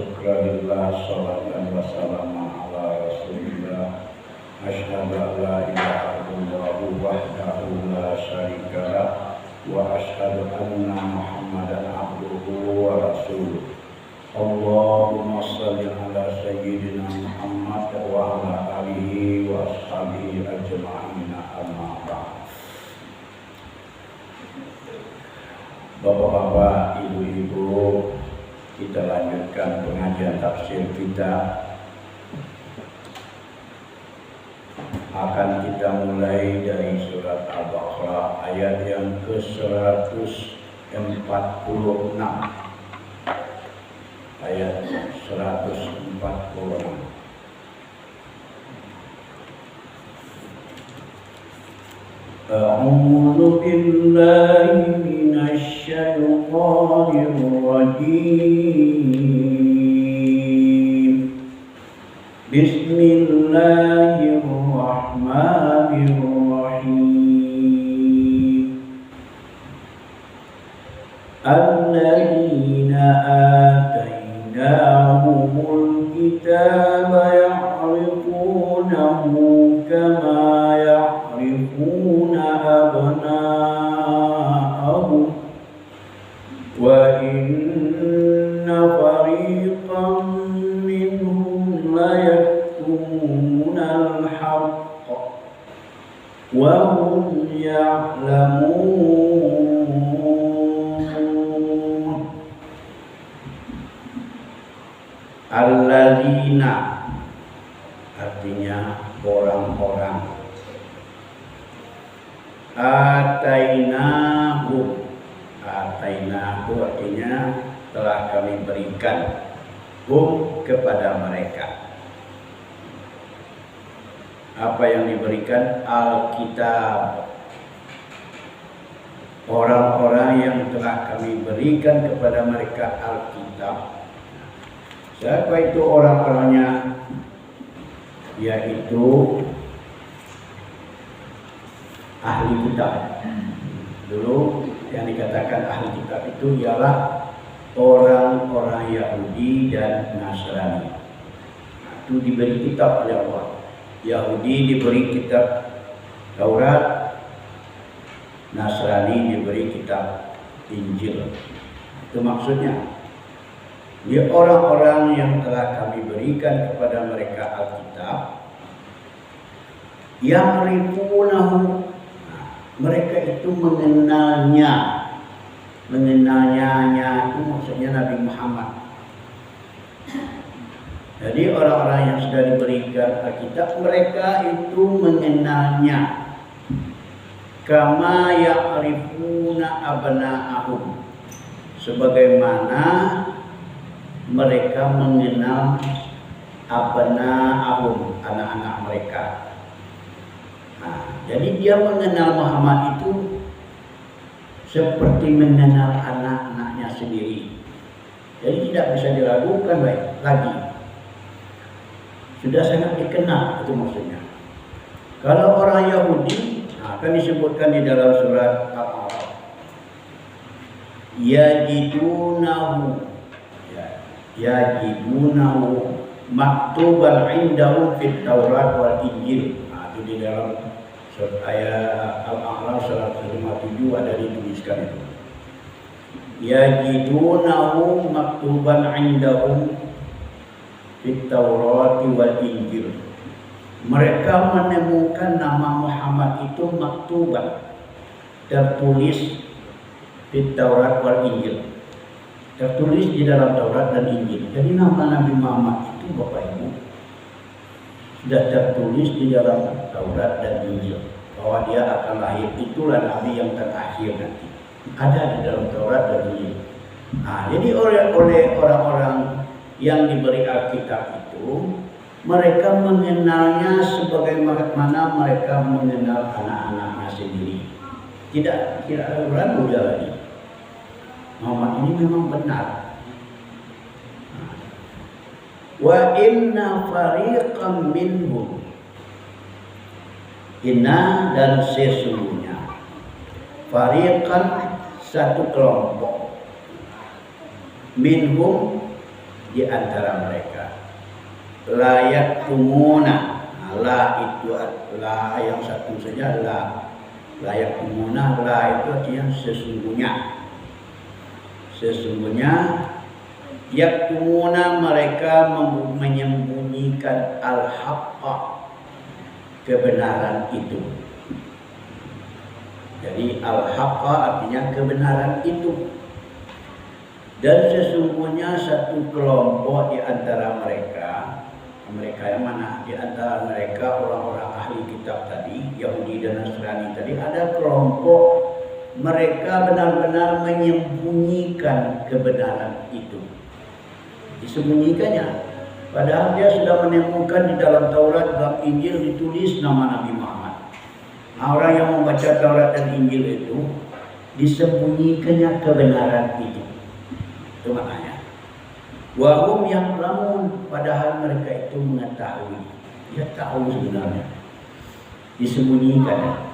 syukralillah, salatan wa salaman ala rasulillah. Asyhadu an la ilaha illallah wahdahu la syarikalah wa asyhadu anna Muhammadan abduhu wa rasuluh. Allahumma shalli ala sayyidina Muhammad wa ala alihi wa ashabihi ajma'in, amma ba'd. Bapak-bapak, ibu-ibu, kita lanjutkan pengajian tafsir kita. Akan kita mulai dari surat Al-Baqarah ayat yang ke-146. Ayat 146. A'udzu billahi minasy syaithanir rajim. Bismillahirrahmanirrahim. Alladzina atainahumul kitaba ya'rifunahu kama ya'rifuna abna'ahum wa inna fariqan minhum la yaktumunal haqqa wa hum ya'lamun. Alladzina artinya orang-orang, atainahu artinya telah kami berikan hum kepada mereka. Apa yang diberikan? Alkitab. Orang-orang yang telah kami berikan kepada mereka Alkitab. Siapa itu orang-orangnya? Yaitu ahli kitab. Dulu yang dikatakan ahli kitab itu ialah orang-orang Yahudi dan Nasrani. Itu diberi kitab oleh Allah. Yahudi diberi kitab Taurat, Nasrani diberi kitab Injil. Itu maksudnya. Dia orang-orang yang telah kami berikan kepada mereka Alkitab, yang rifunahu, mereka itu mengenalnya itu maksudnya Nabi Muhammad. Jadi orang-orang yang sudah diberikan Alkitab, mereka itu mengenalnya kama ya'rifuna abna'ahum, sebagaimana mereka mengenal abna'ahum, anak-anak mereka. Jadi dia mengenal Muhammad itu seperti mengenal anak-anaknya sendiri. Jadi tidak bisa diragukan lagi. Sudah sangat dikenal, itu maksudnya. Kalau orang Yahudi, akan disebutkan di dalam surat Al-A'raf, yajidunahu maktuban indahum fit Taurat wal Injil. Itu di dalam surat ayat Al-A'raf 157 ada dituliskan itu. Yajidunahu maktuban indahum fit Taurat wal Injil. Mereka menemukan nama Muhammad itu maktuban, tertulis fit Taurat wal Injil, tertulis di dalam Taurat dan Injil. Jadi nama Nabi Muhammad itu Bapak Ibu sudah tertulis di dalam Taurat dan Injil bahwa dia akan lahir, itulah Nabi yang terakhir nanti. Ada di dalam Taurat dan Injil. Jadi oleh orang-orang yang diberi Alkitab itu, mereka mengenalnya sebagaimana mereka mengenal anak-anaknya sendiri. Tidak ragu dia lagi. Muhammad ini memang benar. Wa inna fariqam minhum, inna dan sesungguhnya, fariqan satu kelompok, minhum di antara mereka. Layak tumuna, la itu la yang satu saja la. Layak tumuna, la itu artinya sesungguhnya. Sesungguhnya yaktumuna mereka menyembunyikan al-haqqa, kebenaran itu. Jadi al-haqqa artinya kebenaran itu. Dan sesungguhnya satu kelompok di antara mereka yang mana? Di antara mereka orang-orang ahli kitab tadi, Yahudi dan Nasrani tadi, ada kelompok mereka benar-benar menyembunyikan kebenaran itu. Disembunyikannya. Padahal dia sudah menemukan di dalam Taurat dan Injil ditulis nama Nabi Muhammad. Nah, orang yang membaca Taurat dan Injil itu disembunyikannya kebenaran itu. Itu maknanya. Wahum yang lamun, padahal mereka itu mengetahui. Dia tahu sebenarnya. Disembunyikan.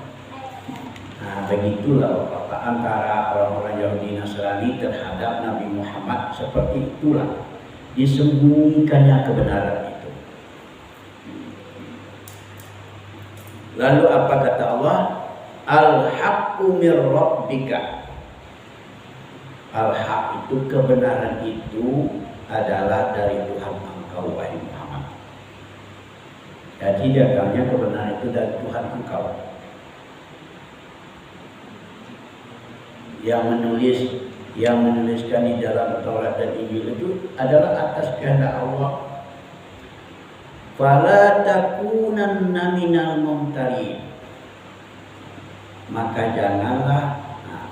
Nah, begitulah Bapak antara orang-orang Yahudi Nasrani terhadap Nabi Muhammad, seperti itulah disembunyikannya kebenaran itu. Lalu apa kata Allah? Al-haqqu mir rabbika. Al-haq itu, kebenaran itu adalah dari Tuhan engkau, wahai Muhammad. Jadi datangnya kebenaran itu dari Tuhan engkau. Yang menuliskan di dalam Taurat dan Injil itu adalah atas kehendak Allah. Fala takunanna minal mumtarin. Maka janganlah,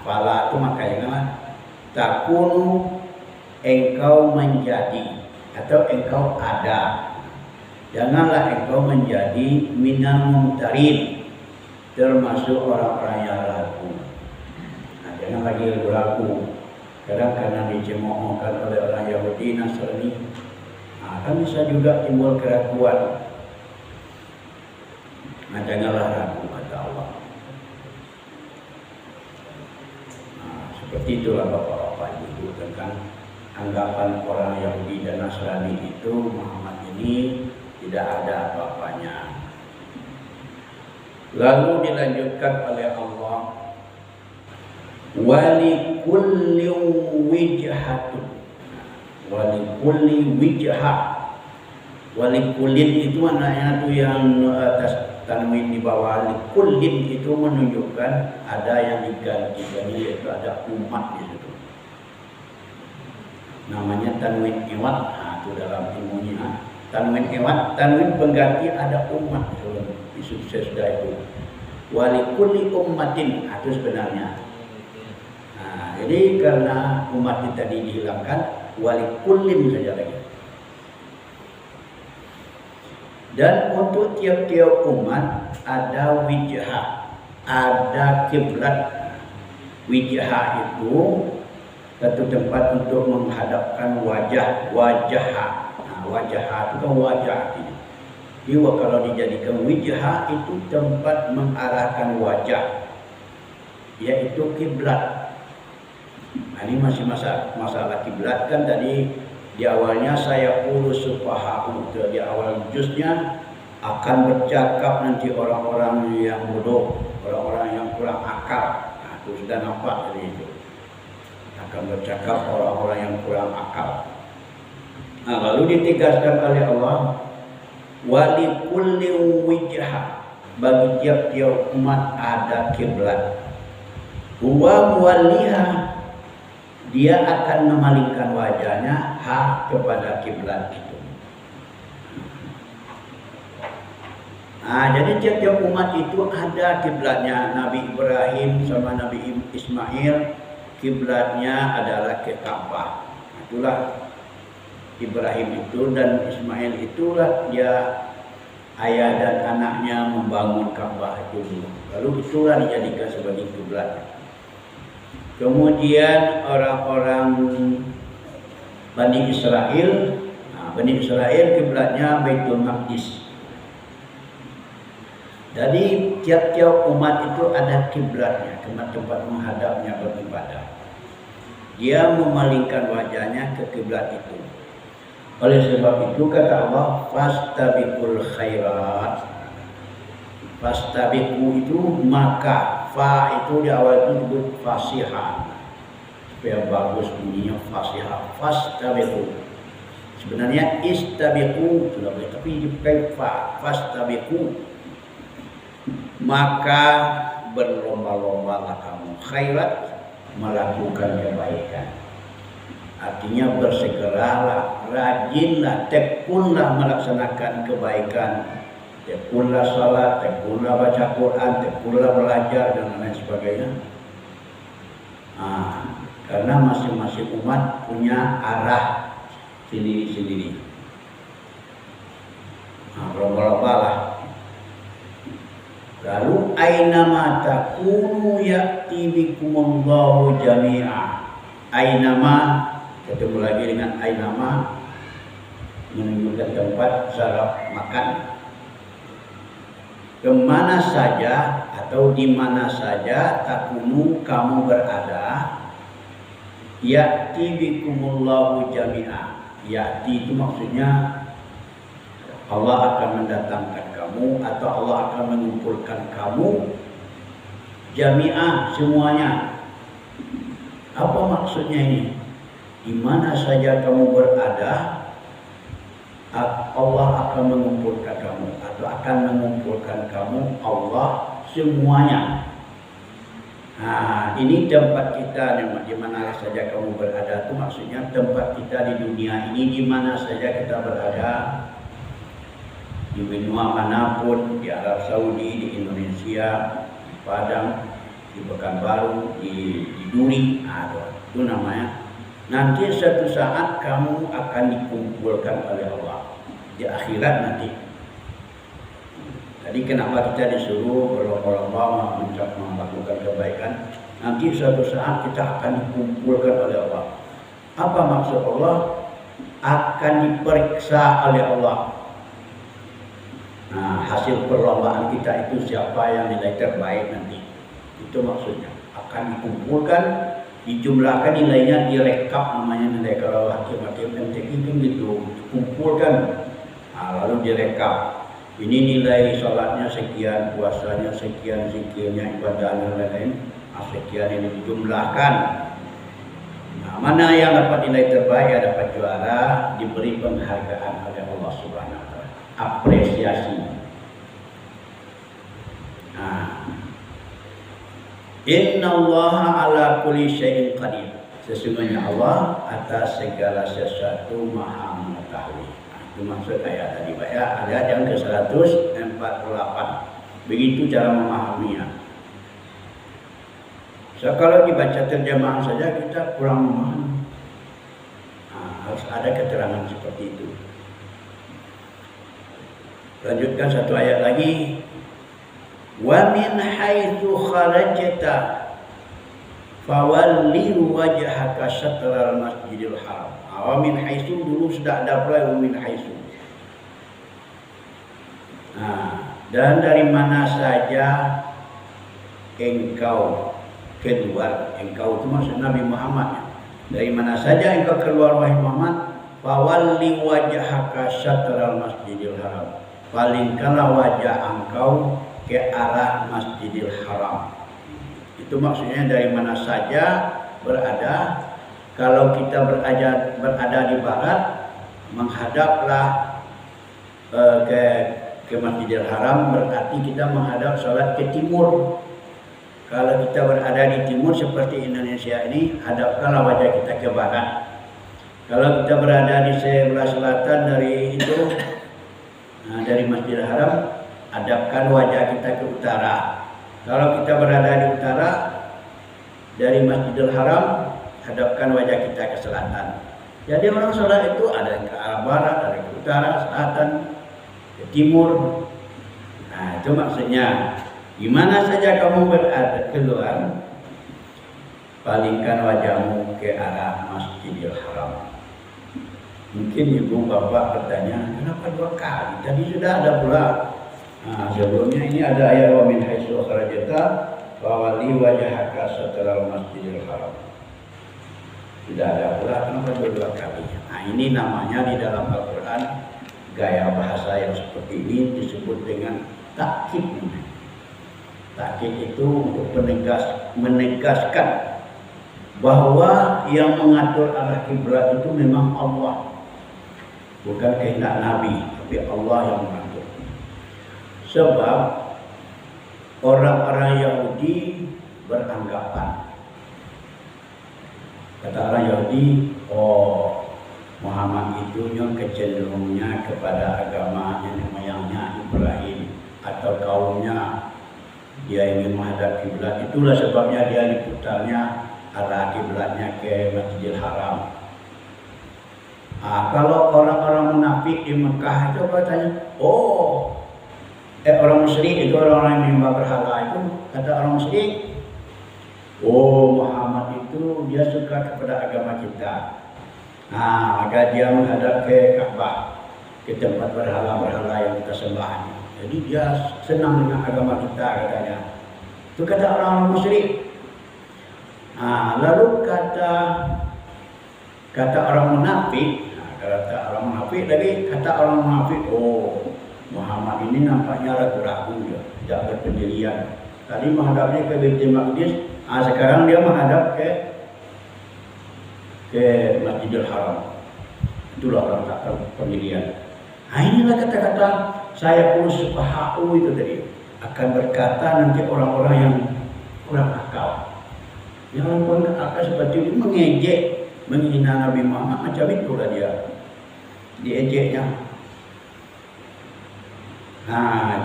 fala itu maka janganlah, takunu engkau menjadi atau engkau ada. Janganlah engkau menjadi minal mumtarin, termasuk orang-orang yang ragu. Jangan lagi ragu. Kadang karena dicemoohkan oleh orang Yahudi Nasrani, kan bisa juga timbul keraguan. Nah, janganlah ragu, kata Allah. Nah, seperti itulah Bapak-bapak Ibu tentang anggapan orang Yahudi dan Nasrani itu Muhammad ini tidak ada apa-apanya. Lalu dilanjutkan oleh Allah, walikulli wijhatun, walikulli wijha. Walikullin itu maknanya tuh yang atas tanwin di bawah. Likullin itu menunjukkan ada yang diganti, yaitu ada umat di situ. Namanya tanwin iwat. Nah, itu dalam ilmunya tanwin iwat, tanwin pengganti, ada umat di sukses sudah itu. Walikulli ummatin, itu sebenarnya. Jadi karena umat itu tadi dihilangkan, walikullin saja lagi. Dan untuk tiap-tiap umat ada wijha, ada kiblat. Wijha itu satu tempat untuk menghadapkan wajah, wajah. Nah, wajah itu kan wajah. Jadi kalau dijadikan wijha itu tempat mengarahkan wajah, yaitu kiblat. Nah, ini masih masalah kiblat kan tadi di awalnya saya urus sufahahu, di awal juznya akan bercakap nanti orang-orang yang bodoh, orang-orang yang kurang akal. Nah, itu sudah nampak dari itu. Akan bercakap orang-orang yang kurang akal. Nah, lalu ditegaskan oleh Allah, walikulli wijha, bagi tiap-tiap umat ada kiblat. Huwa muwalliha, dia akan memalingkan wajahnya kepada kiblat itu. Nah, jadi tiap-tiap umat itu ada kiblatnya. Nabi Ibrahim sama Nabi Ismail kiblatnya adalah ke Ka'bah. Itulah Ibrahim itu dan Ismail itulah dia ayah dan anaknya membangun Ka'bah itu dulu. Lalu itulah dijadikan sebagai kiblat. Kemudian orang-orang Bani Israel, Bani Israel kiblatnya Baitul Maqdis. Jadi tiap-tiap umat itu ada kiblatnya, tempat menghadapnya beribadah. Dia memalingkan wajahnya ke kiblat itu. Oleh sebab itu kata Allah, fastabiqul khairat. Fastabiqu itu maka, fa itu di awal itu disebut fasihah supaya bagus bunyinya fasihah. Fastabiqu sebenarnya istabiqu sudah boleh, tapi dipakai fa. Fastabiqu maka berlomba-lombalah kamu khairat, melakukan kebaikan. Artinya bersegeralah, rajinlah, tekunlah melaksanakan kebaikan, tekunlah salat, tekunlah baca Quran, tekunlah belajar dan lain sebagainya. Karena masing-masing umat punya arah sendiri-sendiri. Lomba-lombalah. Lalu ainama takunu ya'ti bikumullahu jami'a. Ainama ketemu lagi dengan ainama menunjukkan tempat zaraf makan. Kemana saja atau di mana saja takunu kamu berada, ya'ti bikumullahu jami'a. Ya'ti itu maksudnya Allah akan mendatangkan kamu atau Allah akan mengumpulkan kamu jami'a, semuanya. Apa maksudnya ini? Di mana saja kamu berada, Allah akan mengumpulkan kamu atau akan mengumpulkan kamu Allah semuanya. Ini tempat kita di mana saja kamu berada, itu maksudnya tempat kita di dunia ini, di mana saja kita berada, di benua manapun, di Arab Saudi, di Indonesia, di Padang, di Pekanbaru, di Duri, itu namanya. Nanti suatu saat kamu akan dikumpulkan oleh Allah di akhirat nanti. Jadi kenapa kita disuruh berlomba-lomba melakukan kebaikan? Nanti suatu saat kita akan dikumpulkan oleh Allah. Apa maksud Allah? Akan diperiksa oleh Allah. Hasil perlombaan kita itu siapa yang nilai terbaik nanti. Itu maksudnya. Akan dikumpulkan, dijumlahkan nilainya, direkap namanya nilai. Kalau hakim-hakim MTQ itu gitu, dikumpulkan, lalu direkap. Ini nilai sholatnya sekian, puasanya sekian, zikirnya, ibadahnya dan lain-lain, sekian, ini dijumlahkan. Mana yang dapat nilai terbaik, dapat juara, diberi penghargaan oleh Allah Subhanahu wa Ta'ala, apresiasi. Inna Allaha ala kulli syai'in qadir. Sesungguhnya Allah atas segala sesuatu maha mengetahui. Itu maksud ayat tadi, Pak ya. Ayat yang ke-148. Begitu cara memahaminya. Kalau dibaca terjemahan saja kita kurang memahami. Harus ada keterangan seperti itu. Lanjutkan satu ayat lagi. Wa min haitsu kharajta fawalli wajhaka syatral masjidil haram. Wa min haitsu dulu sudah ada pula wa min haitsu. Dan dari mana saja engkau keluar, engkau itu maksud Nabi Muhammad. Dari mana saja engkau keluar wahai Muhammad, fawalli wajhaka syatral masjidil haram. Palingkanlah wajah engkau ke arah Masjidil Haram. Itu maksudnya dari mana saja berada. Kalau kita berada di barat, menghadaplah ke Masjidil Haram, berarti kita menghadap sholat ke timur. Kalau kita berada di timur seperti Indonesia ini, hadapkanlah wajah kita ke barat. Kalau kita berada di sebelah selatan dari Masjidil Haram, hadapkan wajah kita ke utara. Kalau kita berada di utara dari Masjidil Haram, hadapkan wajah kita ke selatan. Jadi orang sholat itu ada yang ke arah barat, ada ke utara, selatan, ke timur. Itu maksudnya. Di mana saja kamu berada keluar, palingkan wajahmu ke arah Masjidil Haram. Mungkin ibu bapak bertanya, kenapa 2 kali? Tadi sudah ada pula. Sebelumnya ini ada ayat wa min haitsu kharajta fawalli wajhaka syatral Masjidil Haram. Tidak ada pula kenapa dua kali. Nah ini namanya di dalam Al-Quran gaya bahasa yang seperti ini disebut dengan takkid. Takkid itu untuk menegaskan bahwa yang mengatur arah kiblat itu memang Allah, bukan kehendak Nabi, tapi Allah yang mengatur. Sebab orang-orang Yahudi beranggapan, kata orang Yahudi, oh Muhammad itu yang kecenderungnya kepada agama nenek moyangnya Ibrahim atau kaumnya, dia ingin menghadap kiblat, itulah sebabnya dia diputarnya arah kiblatnya ke Masjidil Haram. Kalau orang-orang munafik di Mekah itu katanya, orang musyrik itu orang-orang yang menyembah berhala itu, kata orang musyrik, Muhammad itu dia suka kepada agama kita. Maka dia menghadap ke Ka'bah, ke tempat berhala-berhala yang kita sembah. Jadi dia senang dengan agama kita katanya. Itu kata orang-orang musyrik. Lalu kata orang munafik, kata orang munafik, Muhammad ini nampaknya ragu-ragu, tidak berpendirian. Tadi menghadapnya ke Baitul Maqdis, sekarang dia menghadap ke Masjidil Haram. Itulah orang tak tahu pendirian. Inilah kata-kata saya pun sepahau itu tadi akan berkata nanti orang-orang yang kurang akal. Yang kurang akal seperti itu mengejek, menghina Nabi Muhammad, macam itulah dia diejeknya.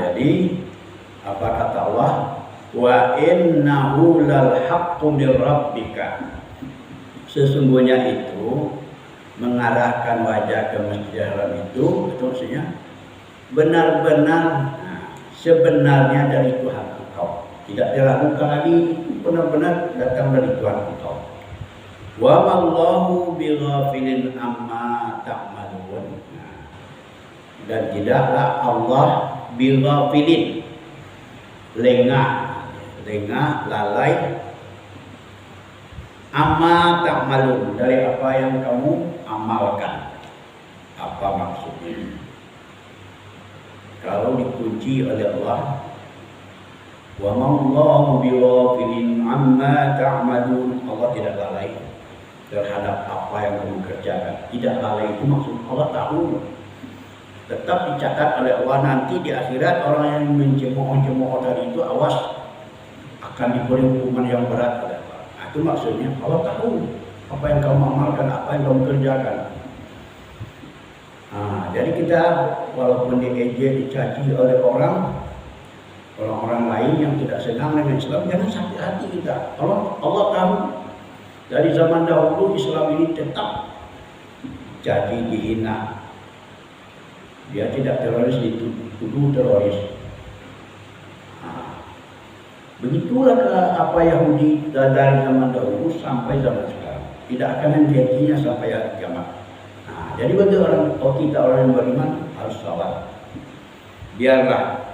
Jadi apa kata Allah? Wa innahu lal haqqu mir rabbika. Sesungguhnya itu mengarahkan wajah ke Masjidil Haram itu maksudnya benar-benar sebenarnya dari Tuhan engkau. Tidak diragukan lagi, benar-benar datang dari Tuhan engkau. Wa mallahu bighafilin amma ta'malun. Dan tidaklah Allah bighafilin, lengah, lalai, amma ta'malun, dari apa yang kamu amalkan. Apa maksudnya? Kalau dikunci oleh Allah, wa mallahu bighafilin amma ta'malun, Allah tidak lalai terhadap apa yang kamu kerjakan. Tidak lalai itu maksud Allah tahu. Tetap dicatat oleh Allah nanti di akhirat orang yang mencemooh tadi itu awas akan diberi hukuman yang berat. Itu maksudnya Allah tahu apa yang kamu amalkan, apa yang kamu kerjakan. Jadi kita walaupun diejek, dicaci oleh orang-orang lain yang tidak senang dengan Islam, jangan sakit hati kita. Allah tahu dari zaman dahulu Islam ini tetap jadi dihina. Dia tidak teroris, dituduh teroris. Begitulah apa Yahudi dari zaman dahulu sampai zaman sekarang. Tidak akan henti-hentinya sampai hari kiamat. Jadi bagi kita orang yang beriman harus sabar. Biarlah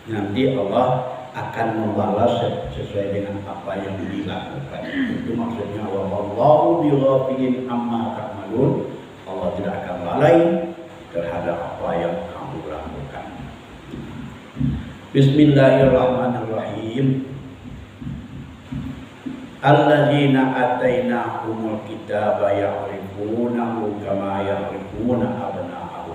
nanti Allah akan membalas sesuai dengan apa yang dilakukan. Itu maksudnya wallahu bighafilin amma ta'malun. Allah tidak akan lalai terhadap apa yang kamu lakukan. Bismillahirrahmanirrahim. Alladzina atainahumul kitaba ya'rifunahu kama ya'rifuna abna'ahum.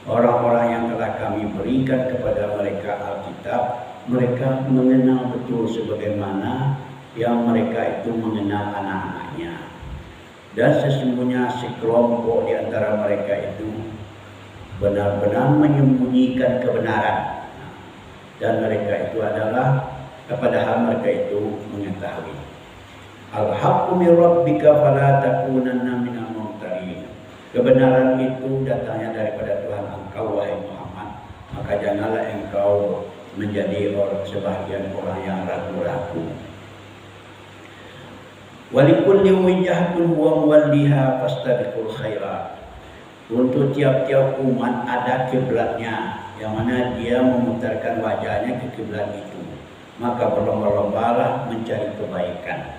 Orang-orang yang telah kami berikan kepada mereka Alkitab, mereka mengenal betul sebagaimana yang mereka itu mengenal anak-anaknya. Dan sesungguhnya sekelompok di antara mereka itu benar-benar menyembunyikan kebenaran, dan mereka itu adalah padahal mereka itu mengetahui. Al-haqqu min rabbika fala takunanna minal mumtarin. Kebenaran itu datangnya daripada Tuhan engkau wahai Muhammad, maka janganlah engkau menjadi sebagian orang yang ragu-ragu. Walikulli wijhatun huwa muwalliha fastabiqul khairat. Untuk tiap-tiap umat ada kiblatnya, yang mana dia memutarkan wajahnya ke kiblat itu. Maka berlomba-lombalah mencari kebaikan.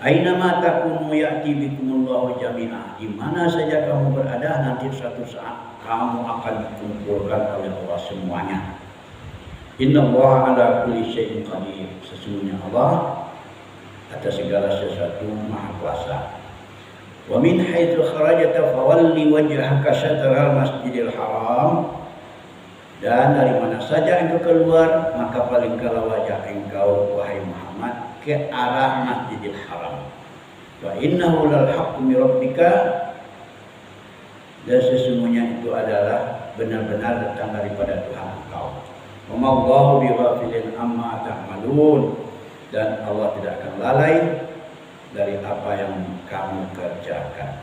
Aina ma takunu ya'ti bikumullahu jami'ah. Di mana saja kamu berada, nanti suatu saat kamu akan dikumpulkan oleh Allah semuanya. Inna Allah ala kulli syai'in qadir. Sesungguhnya Allah atas segala sesuatu maha kuasa. Wa min haitsu kharajta fawalli wajhaka syatral masjidil haram. Dan dari mana saja engkau keluar, maka palingkanlah wajah engkau wahai Muhammad ke arah Masjidil Haram. Wa innahu lal haqqu min rabbika. Dan sesungguhnya itu adalah benar-benar datang daripada Tuhan engkau. Wa ma Allahu bighafilin amma ta'malun. Dan Allah tidak akan lalai dari apa yang kamu kerjakan.